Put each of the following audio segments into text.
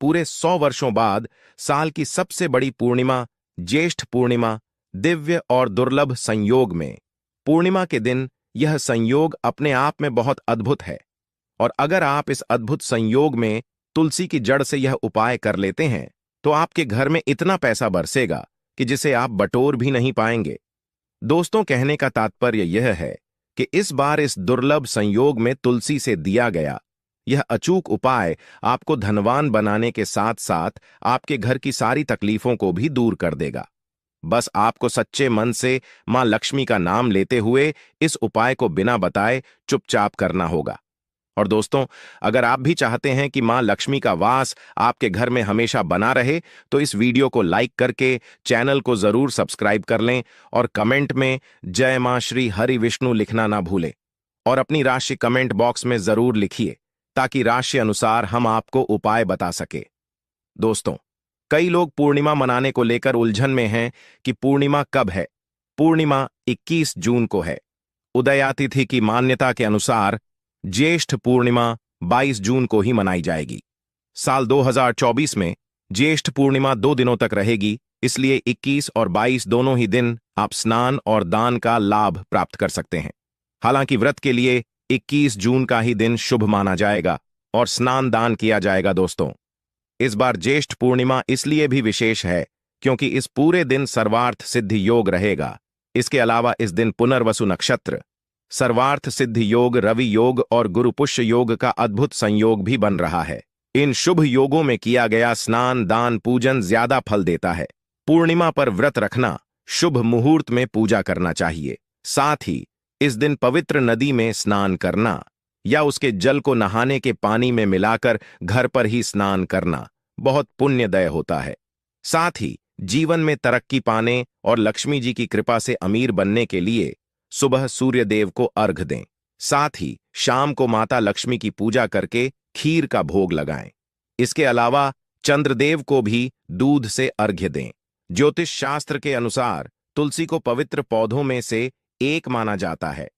पूरे 100 वर्षों बाद साल की सबसे बड़ी पूर्णिमा ज्येष्ठ पूर्णिमा दिव्य और दुर्लभ संयोग में पूर्णिमा के दिन यह संयोग अपने आप में बहुत अद्भुत है। और अगर आप इस अद्भुत संयोग में तुलसी की जड़ से यह उपाय कर लेते हैं तो आपके घर में इतना पैसा बरसेगा कि जिसे आप बटोर भी नहीं पाएंगे। दोस्तों, कहने का तात्पर्य यह है कि इस बार इस दुर्लभ संयोग में तुलसी से दिया गया यह अचूक उपाय आपको धनवान बनाने के साथ साथ आपके घर की सारी तकलीफों को भी दूर कर देगा। बस आपको सच्चे मन से मां लक्ष्मी का नाम लेते हुए इस उपाय को बिना बताए चुपचाप करना होगा। और दोस्तों, अगर आप भी चाहते हैं कि मां लक्ष्मी का वास आपके घर में हमेशा बना रहे तो इस वीडियो को लाइक करके चैनल को जरूर सब्सक्राइब कर लें और कमेंट में जय मां श्री हरि विष्णु लिखना ना भूलें। और अपनी राशि कमेंट बॉक्स में जरूर लिखिए ताकि राशि अनुसार हम आपको उपाय बता सके। दोस्तों, कई लोग पूर्णिमा मनाने को लेकर उलझन में हैं कि पूर्णिमा कब है। पूर्णिमा 21 जून को है। उदयातिथि की मान्यता के अनुसार ज्येष्ठ पूर्णिमा 22 जून को ही मनाई जाएगी। साल 2024 में ज्येष्ठ पूर्णिमा 2 दिनों तक रहेगी, इसलिए 21 और 22 दोनों ही दिन आप स्नान और दान का लाभ प्राप्त कर सकते हैं। हालांकि व्रत के लिए 21 जून का ही दिन शुभ माना जाएगा और स्नान दान किया जाएगा। दोस्तों, इस बार ज्येष्ठ पूर्णिमा इसलिए भी विशेष है क्योंकि इस पूरे दिन सर्वार्थ सिद्धि योग रहेगा। इसके अलावा इस दिन पुनर्वसु नक्षत्र, सर्वार्थ सिद्धि योग, रवि योग और गुरु पुष्य योग का अद्भुत संयोग भी बन रहा है। इन शुभ योगों में किया गया स्नान दान पूजन ज्यादा फल देता है। पूर्णिमा पर व्रत रखना, शुभ मुहूर्त में पूजा करना चाहिए। साथ ही इस दिन पवित्र नदी में स्नान करना या उसके जल को नहाने के पानी में मिलाकर घर पर ही स्नान करना बहुत पुण्यदय होता है। साथ ही जीवन में तरक्की पाने और लक्ष्मी जी की कृपा से अमीर बनने के लिए सुबह सूर्य देव को अर्घ दें। साथ ही शाम को माता लक्ष्मी की पूजा करके खीर का भोग लगाएं। इसके अलावा चंद्रदेव को भी दूध से अर्घ्य दें। ज्योतिष शास्त्र के अनुसार तुलसी को पवित्र पौधों में से एक माना जाता है।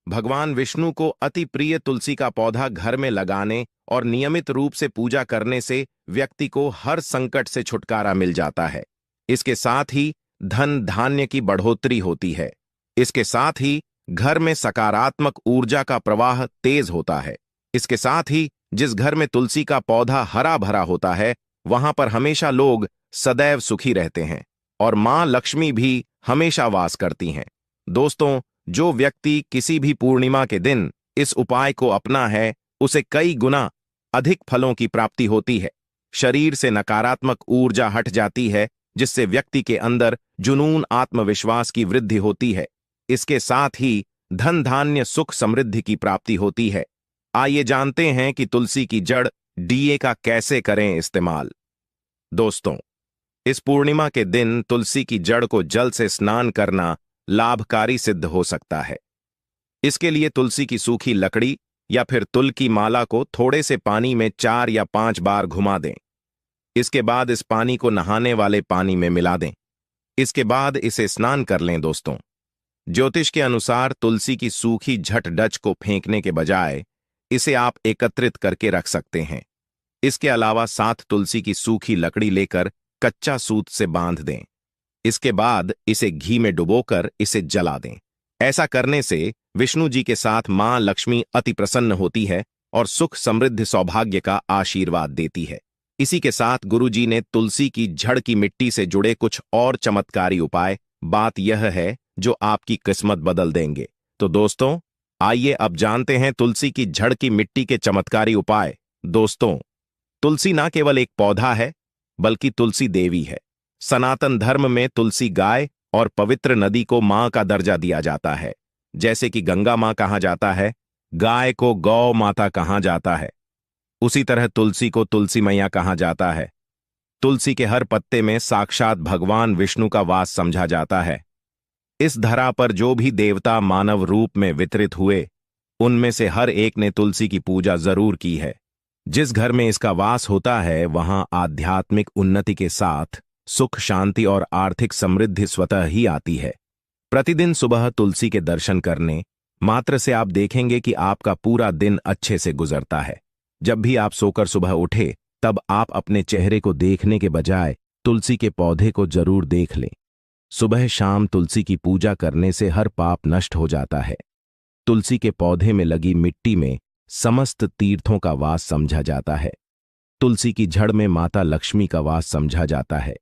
भगवान विष्णु को अति प्रिय तुलसी का पौधा घर में लगाने और नियमित रूप से पूजा करने से व्यक्ति को हर संकट से छुटकारा मिल जाता है। इसके साथ ही धन धान्य की बढ़ोतरी होती है। इसके साथ ही घर में सकारात्मक ऊर्जा का प्रवाह तेज होता है। इसके साथ ही जिस घर में तुलसी का पौधा हरा भरा होता है वहां पर हमेशा लोग सदैव सुखी रहते हैं और मां लक्ष्मी भी हमेशा वास करती हैं। दोस्तों, जो व्यक्ति किसी भी पूर्णिमा के दिन इस उपाय को अपना है उसे कई गुना अधिक फलों की प्राप्ति होती है। शरीर से नकारात्मक ऊर्जा हट जाती है जिससे व्यक्ति के अंदर जुनून आत्मविश्वास की वृद्धि होती है। इसके साथ ही धन धान्य सुख समृद्धि की प्राप्ति होती है। आइए जानते हैं कि तुलसी की जड़ डीए का कैसे करें इस्तेमाल। दोस्तों, इस पूर्णिमा के दिन तुलसी की जड़ को जल से स्नान करना लाभकारी सिद्ध हो सकता है। इसके लिए तुलसी की सूखी लकड़ी या फिर तुल की माला को थोड़े से पानी में 4 या 5 बार घुमा दें। इसके बाद इस पानी को नहाने वाले पानी में मिला दें। इसके बाद इसे स्नान कर लें। दोस्तों, ज्योतिष के अनुसार तुलसी की सूखी झट डच को फेंकने के बजाय इसे आप एकत्रित करके रख सकते हैं। इसके अलावा 7 तुलसी की सूखी लकड़ी लेकर कच्चा सूत से बांध दें। इसके बाद इसे घी में डुबोकर इसे जला दें। ऐसा करने से विष्णु जी के साथ मां लक्ष्मी अति प्रसन्न होती है और सुख समृद्धि सौभाग्य का आशीर्वाद देती है। इसी के साथ गुरु जी ने तुलसी की जड़ की मिट्टी से जुड़े कुछ और चमत्कारी उपाय बात यह है जो आपकी किस्मत बदल देंगे। तो दोस्तों, आइए अब जानते हैं तुलसी की जड़ की मिट्टी के चमत्कारी उपाय। दोस्तों, तुलसी ना केवल एक पौधा है बल्कि तुलसी देवी है। सनातन धर्म में तुलसी गाय और पवित्र नदी को मां का दर्जा दिया जाता है। जैसे कि गंगा मां कहा जाता है, गाय को गौ माता कहा जाता है, उसी तरह तुलसी को तुलसी मैया कहा जाता है। तुलसी के हर पत्ते में साक्षात भगवान विष्णु का वास समझा जाता है। इस धरा पर जो भी देवता मानव रूप में वितरित हुए उनमें से हर एक ने तुलसी की पूजा जरूर की है। जिस घर में इसका वास होता है वहां आध्यात्मिक उन्नति के साथ सुख शांति और आर्थिक समृद्धि स्वतः ही आती है। प्रतिदिन सुबह तुलसी के दर्शन करने मात्र से आप देखेंगे कि आपका पूरा दिन अच्छे से गुजरता है। जब भी आप सोकर सुबह उठे तब आप अपने चेहरे को देखने के बजाय तुलसी के पौधे को जरूर देख लें। सुबह शाम तुलसी की पूजा करने से हर पाप नष्ट हो जाता है। तुलसी के पौधे में लगी मिट्टी में समस्त तीर्थों का वास समझा जाता है। तुलसी की जड़ में माता लक्ष्मी का वास समझा जाता है।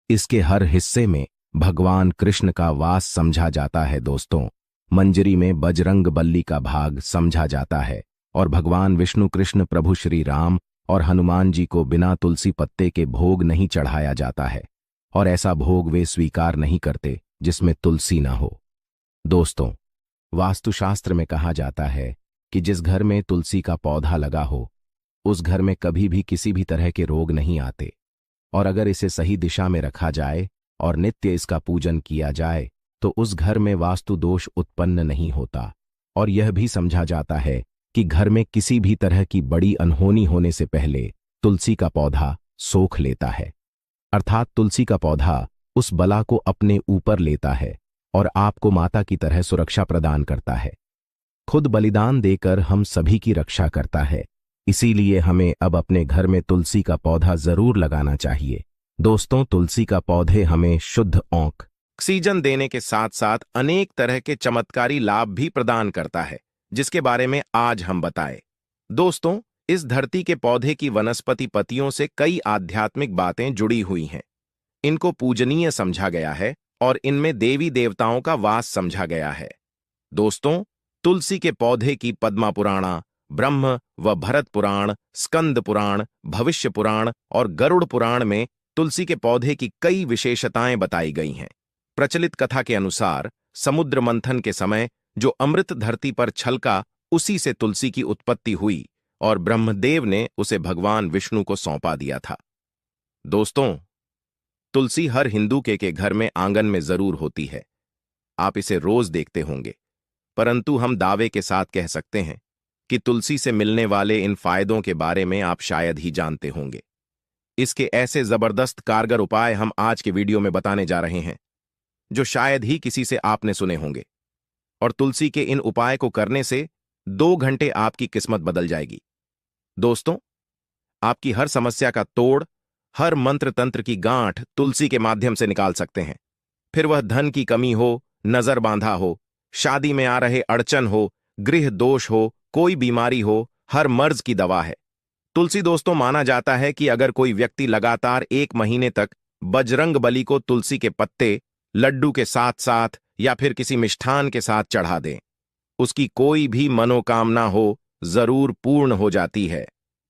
इसके हर हिस्से में भगवान कृष्ण का वास समझा जाता है। दोस्तों, मंजरी में बजरंग बल्ली का भाग समझा जाता है और भगवान विष्णु कृष्ण प्रभु श्री राम और हनुमान जी को बिना तुलसी पत्ते के भोग नहीं चढ़ाया जाता है और ऐसा भोग वे स्वीकार नहीं करते जिसमें तुलसी ना हो। दोस्तों, वास्तुशास्त्र में कहा जाता है कि जिस घर में तुलसी का पौधा लगा हो उस घर में कभी भी किसी भी तरह के रोग नहीं आते, और अगर इसे सही दिशा में रखा जाए और नित्य इसका पूजन किया जाए तो उस घर में वास्तु दोष उत्पन्न नहीं होता। और यह भी समझा जाता है कि घर में किसी भी तरह की बड़ी अनहोनी होने से पहले तुलसी का पौधा सोख लेता है, अर्थात तुलसी का पौधा उस बला को अपने ऊपर लेता है और आपको माता की तरह सुरक्षा प्रदान करता है। खुद बलिदान देकर हम सभी की रक्षा करता है। इसीलिए हमें अब अपने घर में तुलसी का पौधा जरूर लगाना चाहिए। दोस्तों, तुलसी का पौधे हमें शुद्ध ऑक्सीजन देने के साथ साथ अनेक तरह के चमत्कारी लाभ भी प्रदान करता है, जिसके बारे में आज हम बताएं। दोस्तों, इस धरती के पौधे की वनस्पति पत्तियों से कई आध्यात्मिक बातें जुड़ी हुई हैं। इनको पूजनीय समझा गया है और इनमें देवी देवताओं का वास समझा गया है। दोस्तों, तुलसी के पौधे की पद्मा पुराणा, ब्रह्म व भरत पुराण, स्कंद पुराण, भविष्य पुराण और गरुड़ पुराण में तुलसी के पौधे की कई विशेषताएं बताई गई हैं। प्रचलित कथा के अनुसार समुद्र मंथन के समय जो अमृत धरती पर छलका, उसी से तुलसी की उत्पत्ति हुई और ब्रह्मदेव ने उसे भगवान विष्णु को सौंपा दिया था। दोस्तों, तुलसी हर हिंदू के घर में आंगन में जरूर होती है। आप इसे रोज देखते होंगे, परंतु हम दावे के साथ कह सकते हैं कि तुलसी से मिलने वाले इन फायदों के बारे में आप शायद ही जानते होंगे। इसके ऐसे जबरदस्त कारगर उपाय हम आज के वीडियो में बताने जा रहे हैं जो शायद ही किसी से आपने सुने होंगे। और तुलसी के इन उपाय को करने से 2 घंटे आपकी किस्मत बदल जाएगी। दोस्तों, आपकी हर समस्या का तोड़, हर मंत्र तंत्र की गांठ तुलसी के माध्यम से निकाल सकते हैं। फिर वह धन की कमी हो, नजर बांधा हो, शादी में आ रहे अड़चन हो, गृह दोष हो, कोई बीमारी हो, हर मर्ज की दवा है तुलसी। दोस्तों, माना जाता है कि अगर कोई व्यक्ति लगातार 1 महीने तक बजरंग बली को तुलसी के पत्ते लड्डू के साथ साथ या फिर किसी मिष्ठान के साथ चढ़ा दे, उसकी कोई भी मनोकामना हो जरूर पूर्ण हो जाती है।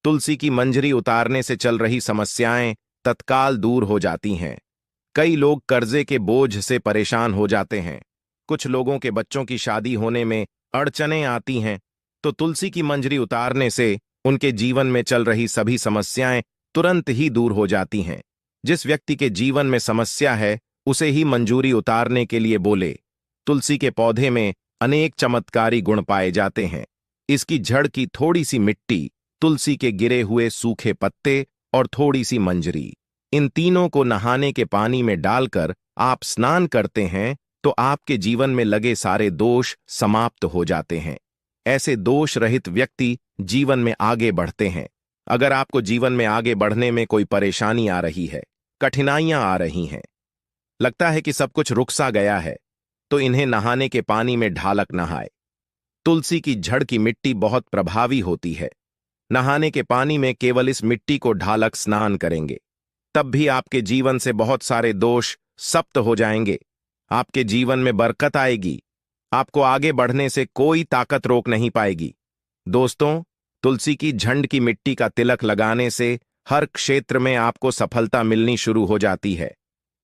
तुलसी की मंजरी उतारने से चल रही समस्याएं तत्काल दूर हो जाती हैं। कई लोग कर्जे के बोझ से परेशान हो जाते हैं। कुछ लोगों के बच्चों की शादी होने में अड़चनें आती हैं, तो तुलसी की मंजरी उतारने से उनके जीवन में चल रही सभी समस्याएं तुरंत ही दूर हो जाती हैं। जिस व्यक्ति के जीवन में समस्या है उसे ही मंजूरी उतारने के लिए बोले। तुलसी के पौधे में अनेक चमत्कारी गुण पाए जाते हैं। इसकी जड़ की थोड़ी सी मिट्टी, तुलसी के गिरे हुए सूखे पत्ते और थोड़ी सी मंजरी, इन तीनों को नहाने के पानी में डालकर आप स्नान करते हैं तो आपके जीवन में लगे सारे दोष समाप्त हो जाते हैं। ऐसे दोष रहित व्यक्ति जीवन में आगे बढ़ते हैं। अगर आपको जीवन में आगे बढ़ने में कोई परेशानी आ रही है, कठिनाइयां आ रही हैं, लगता है कि सब कुछ रुक सा गया है, तो इन्हें नहाने के पानी में ढालक नहाए। तुलसी की जड़ की मिट्टी बहुत प्रभावी होती है। नहाने के पानी में केवल इस मिट्टी को ढालक स्नान करेंगे, तब भी आपके जीवन से बहुत सारे दोष समाप्त हो जाएंगे। आपके जीवन में बरकत आएगी। आपको आगे बढ़ने से कोई ताकत रोक नहीं पाएगी। दोस्तों, तुलसी की झंड की मिट्टी का तिलक लगाने से हर क्षेत्र में आपको सफलता मिलनी शुरू हो जाती है।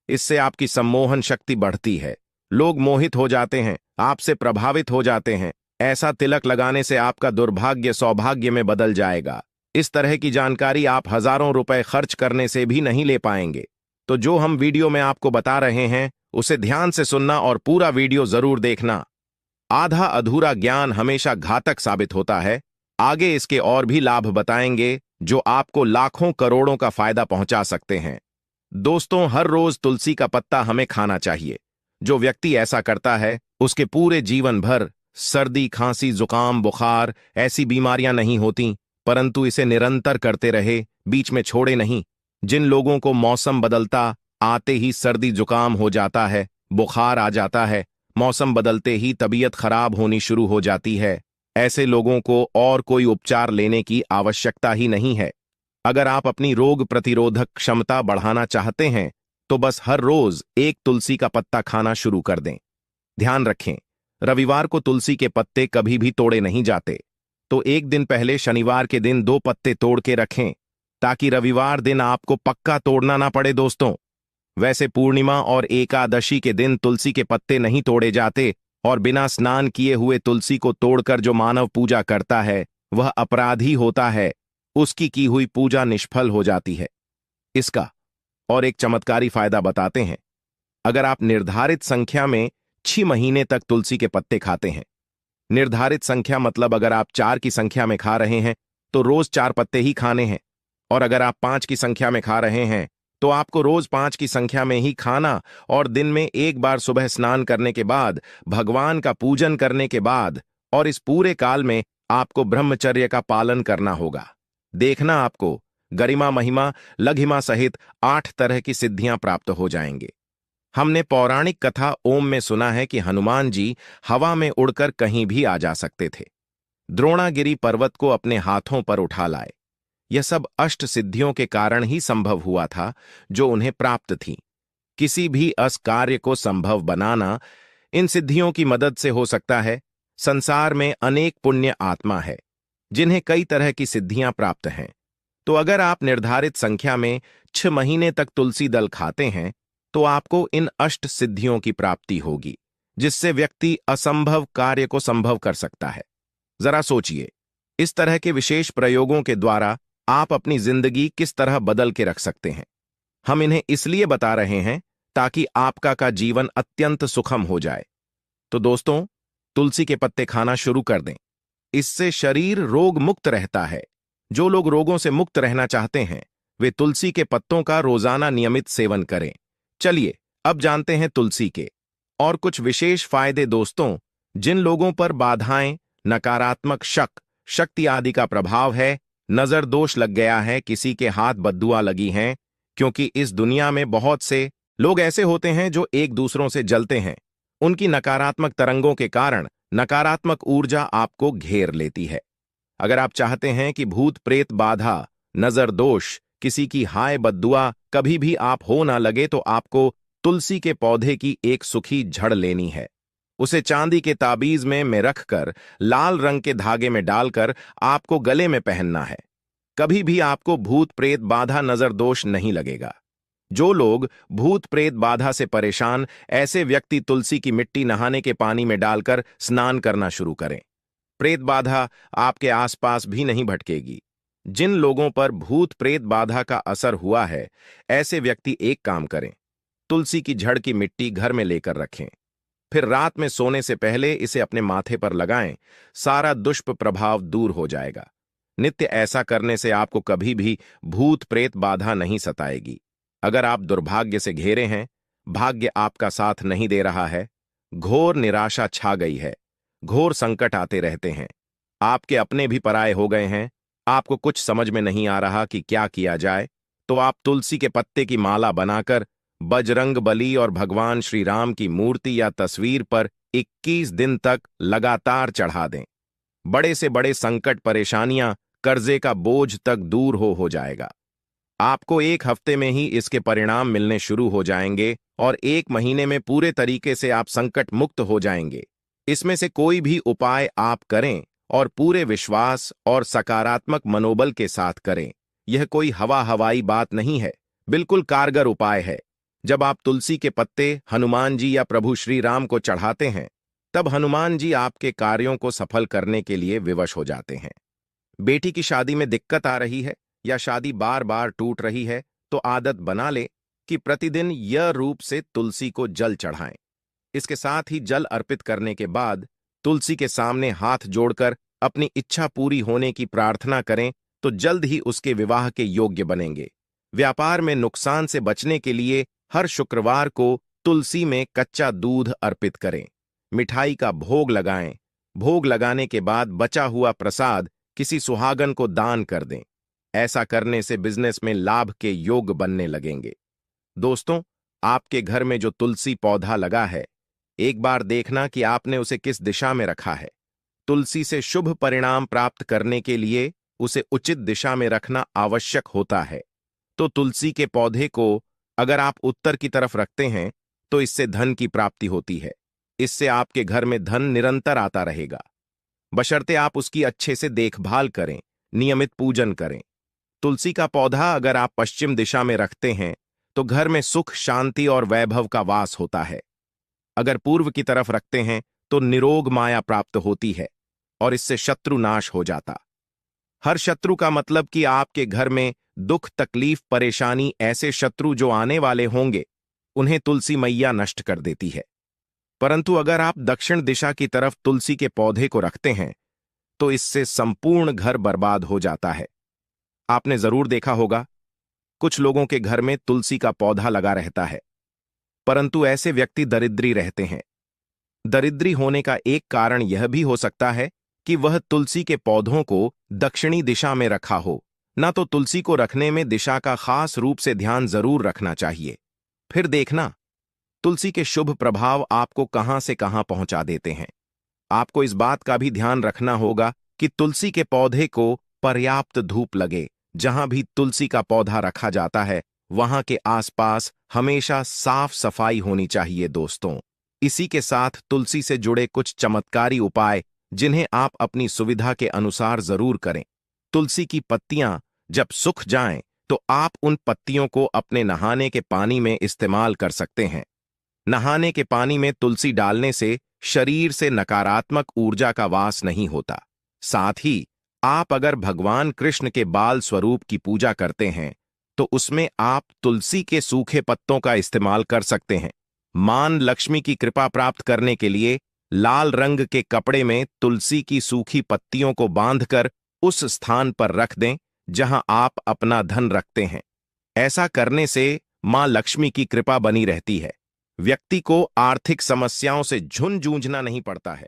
इससे आपकी सम्मोहन शक्ति बढ़ती है। लोग मोहित हो जाते हैं, आपसे प्रभावित हो जाते हैं। ऐसा तिलक लगाने से आपका दुर्भाग्य सौभाग्य में बदल जाएगा। इस तरह की जानकारी आप हजारों रुपए खर्च करने से भी नहीं ले पाएंगे। तो जो हम वीडियो में आपको बता रहे हैं उसे ध्यान से सुनना और पूरा वीडियो जरूर देखना। आधा अधूरा ज्ञान हमेशा घातक साबित होता है। आगे इसके और भी लाभ बताएंगे जो आपको लाखों करोड़ों का फायदा पहुंचा सकते हैं। दोस्तों, हर रोज तुलसी का पत्ता हमें खाना चाहिए। जो व्यक्ति ऐसा करता है उसके पूरे जीवन भर सर्दी, खांसी, जुकाम, बुखार ऐसी बीमारियां नहीं होती, परंतु इसे निरंतर करते रहे बीच में छोड़े नहीं। जिन लोगों को मौसम बदलता आते ही सर्दी जुकाम हो जाता है, बुखार आ जाता है, मौसम बदलते ही तबीयत खराब होनी शुरू हो जाती है, ऐसे लोगों को और कोई उपचार लेने की आवश्यकता ही नहीं है। अगर आप अपनी रोग प्रतिरोधक क्षमता बढ़ाना चाहते हैं तो बस हर रोज एक तुलसी का पत्ता खाना शुरू कर दें। ध्यान रखें, रविवार को तुलसी के पत्ते कभी भी तोड़े नहीं जाते, तो एक दिन पहले शनिवार के दिन 2 पत्ते तोड़ के रखें ताकि रविवार दिन आपको पक्का तोड़ना ना पड़े दोस्तों। वैसे पूर्णिमा और एकादशी के दिन तुलसी के पत्ते नहीं तोड़े जाते और बिना स्नान किए हुए तुलसी को तोड़कर जो मानव पूजा करता है वह अपराधी होता है, उसकी की हुई पूजा निष्फल हो जाती है। इसका और एक चमत्कारी फायदा बताते हैं। अगर आप निर्धारित संख्या में 6 महीने तक तुलसी के पत्ते खाते हैं, निर्धारित संख्या मतलब अगर आप 4 की संख्या में खा रहे हैं तो रोज 4 पत्ते ही खाने हैं, और अगर आप 5 की संख्या में खा रहे हैं तो आपको रोज 5 की संख्या में ही खाना और दिन में एक बार सुबह स्नान करने के बाद, भगवान का पूजन करने के बाद, और इस पूरे काल में आपको ब्रह्मचर्य का पालन करना होगा। देखना आपको गरिमा महिमा लघिमा सहित 8 तरह की सिद्धियां प्राप्त हो जाएंगे। हमने पौराणिक कथा ओम में सुना है कि हनुमान जी हवा में उड़कर कहीं भी आ जा सकते थे, द्रोणागिरी पर्वत को अपने हाथों पर उठा लाए। यह सब अष्ट सिद्धियों के कारण ही संभव हुआ था जो उन्हें प्राप्त थी। किसी भी अस कार्य को संभव बनाना इन सिद्धियों की मदद से हो सकता है। संसार में अनेक पुण्य आत्मा है जिन्हें कई तरह की सिद्धियां प्राप्त हैं। तो अगर आप निर्धारित संख्या में 6 महीने तक तुलसी दल खाते हैं तो आपको इन अष्ट सिद्धियों की प्राप्ति होगी, जिससे व्यक्ति असंभव कार्य को संभव कर सकता है। जरा सोचिए, इस तरह के विशेष प्रयोगों के द्वारा आप अपनी जिंदगी किस तरह बदल के रख सकते हैं। हम इन्हें इसलिए बता रहे हैं ताकि आपका का जीवन अत्यंत सुखम हो जाए। तो दोस्तों, तुलसी के पत्ते खाना शुरू कर दें। इससे शरीर रोग मुक्त रहता है। जो लोग रोगों से मुक्त रहना चाहते हैं वे तुलसी के पत्तों का रोजाना नियमित सेवन करें। चलिए अब जानते हैं तुलसी के और कुछ विशेष फायदे। दोस्तों, जिन लोगों पर बाधाएं, नकारात्मक शक, शक्ति आदि का प्रभाव है, नजर दोष लग गया है, किसी के हाथ बद्दुआ लगी हैं, क्योंकि इस दुनिया में बहुत से लोग ऐसे होते हैं जो एक दूसरों से जलते हैं। उनकी नकारात्मक तरंगों के कारण नकारात्मक ऊर्जा आपको घेर लेती है। अगर आप चाहते हैं कि भूत प्रेत बाधा, नजर दोष, किसी की हाय बद्दुआ कभी भी आप हो ना लगे तो आपको तुलसी के पौधे की एक सूखी झड़ लेनी है। उसे चांदी के ताबीज में रखकर लाल रंग के धागे में डालकर आपको गले में पहनना है। कभी भी आपको भूत प्रेत बाधा, नजर दोष नहीं लगेगा। जो लोग भूत प्रेत बाधा से परेशान, ऐसे व्यक्ति तुलसी की मिट्टी नहाने के पानी में डालकर स्नान करना शुरू करें। प्रेत बाधा आपके आसपास भी नहीं भटकेगी। जिन लोगों पर भूत प्रेत बाधा का असर हुआ है, ऐसे व्यक्ति एक काम करें, तुलसी की जड़ की मिट्टी घर में लेकर रखें, फिर रात में सोने से पहले इसे अपने माथे पर लगाएं। सारा दुष्प प्रभाव दूर हो जाएगा। नित्य ऐसा करने से आपको कभी भी भूत प्रेत बाधा नहीं सताएगी। अगर आप दुर्भाग्य से घेरे हैं, भाग्य आपका साथ नहीं दे रहा है, घोर निराशा छा गई है, घोर संकट आते रहते हैं, आपके अपने भी पराये हो गए हैं, आपको कुछ समझ में नहीं आ रहा कि क्या किया जाए, तो आप तुलसी के पत्ते की माला बनाकर बजरंग बली और भगवान श्री राम की मूर्ति या तस्वीर पर 21 दिन तक लगातार चढ़ा दें। बड़े से बड़े संकट, परेशानियां, कर्जे का बोझ तक दूर हो जाएगा। आपको 1 हफ्ते में ही इसके परिणाम मिलने शुरू हो जाएंगे और 1 महीने में पूरे तरीके से आप संकट मुक्त हो जाएंगे। इसमें से कोई भी उपाय आप करें और पूरे विश्वास और सकारात्मक मनोबल के साथ करें। यह कोई हवाई बात नहीं है, बिल्कुल कारगर उपाय है। जब आप तुलसी के पत्ते हनुमान जी या प्रभु श्री राम को चढ़ाते हैं, तब हनुमान जी आपके कार्यों को सफल करने के लिए विवश हो जाते हैं। बेटी की शादी में दिक्कत आ रही है या शादी बार बार टूट रही है, तो आदत बना ले कि प्रतिदिन यह रूप से तुलसी को जल चढ़ाएं। इसके साथ ही जल अर्पित करने के बाद तुलसी के सामने हाथ जोड़कर अपनी इच्छा पूरी होने की प्रार्थना करें, तो जल्द ही उसके विवाह के योग्य बनेंगे। व्यापार में नुकसान से बचने के लिए हर शुक्रवार को तुलसी में कच्चा दूध अर्पित करें, मिठाई का भोग लगाएं। भोग लगाने के बाद बचा हुआ प्रसाद किसी सुहागन को दान कर दें। ऐसा करने से बिजनेस में लाभ के योग बनने लगेंगे। दोस्तों, आपके घर में जो तुलसी पौधा लगा है, एक बार देखना कि आपने उसे किस दिशा में रखा है। तुलसी से शुभ परिणाम प्राप्त करने के लिए उसे उचित दिशा में रखना आवश्यक होता है। तो तुलसी के पौधे को अगर आप उत्तर की तरफ रखते हैं तो इससे धन की प्राप्ति होती है। इससे आपके घर में धन निरंतर आता रहेगा, बशर्ते आप उसकी अच्छे से देखभाल करें, नियमित पूजन करें। तुलसी का पौधा अगर आप पश्चिम दिशा में रखते हैं तो घर में सुख, शांति और वैभव का वास होता है। अगर पूर्व की तरफ रखते हैं तो निरोग माया प्राप्त होती है और इससे शत्रु नाश हो जाता। हर शत्रु का मतलब कि आपके घर में दुख, तकलीफ, परेशानी, ऐसे शत्रु जो आने वाले होंगे, उन्हें तुलसी मैया नष्ट कर देती है। परंतु अगर आप दक्षिण दिशा की तरफ तुलसी के पौधे को रखते हैं तो इससे संपूर्ण घर बर्बाद हो जाता है। आपने जरूर देखा होगा, कुछ लोगों के घर में तुलसी का पौधा लगा रहता है, परंतु ऐसे व्यक्ति दरिद्री रहते हैं। दरिद्री होने का एक कारण यह भी हो सकता है कि वह तुलसी के पौधों को दक्षिणी दिशा में रखा हो। ना तो तुलसी को रखने में दिशा का खास रूप से ध्यान जरूर रखना चाहिए। फिर देखना, तुलसी के शुभ प्रभाव आपको कहां से कहां पहुंचा देते हैं। आपको इस बात का भी ध्यान रखना होगा कि तुलसी के पौधे को पर्याप्त धूप लगे। जहां भी तुलसी का पौधा रखा जाता है वहां के आसपास हमेशा साफ सफाई होनी चाहिए। दोस्तों, इसी के साथ तुलसी से जुड़े कुछ चमत्कारी उपाय जिन्हें आप अपनी सुविधा के अनुसार जरूर करें। तुलसी की पत्तियां जब सूख जाएं तो आप उन पत्तियों को अपने नहाने के पानी में इस्तेमाल कर सकते हैं। नहाने के पानी में तुलसी डालने से शरीर से नकारात्मक ऊर्जा का वास नहीं होता। साथ ही आप अगर भगवान कृष्ण के बाल स्वरूप की पूजा करते हैं तो उसमें आप तुलसी के सूखे पत्तों का इस्तेमाल कर सकते हैं। मान लक्ष्मी की कृपा प्राप्त करने के लिए लाल रंग के कपड़े में तुलसी की सूखी पत्तियों को बांधकर उस स्थान पर रख दें जहां आप अपना धन रखते हैं। ऐसा करने से मां लक्ष्मी की कृपा बनी रहती है। व्यक्ति को आर्थिक समस्याओं से जूझना नहीं पड़ता है।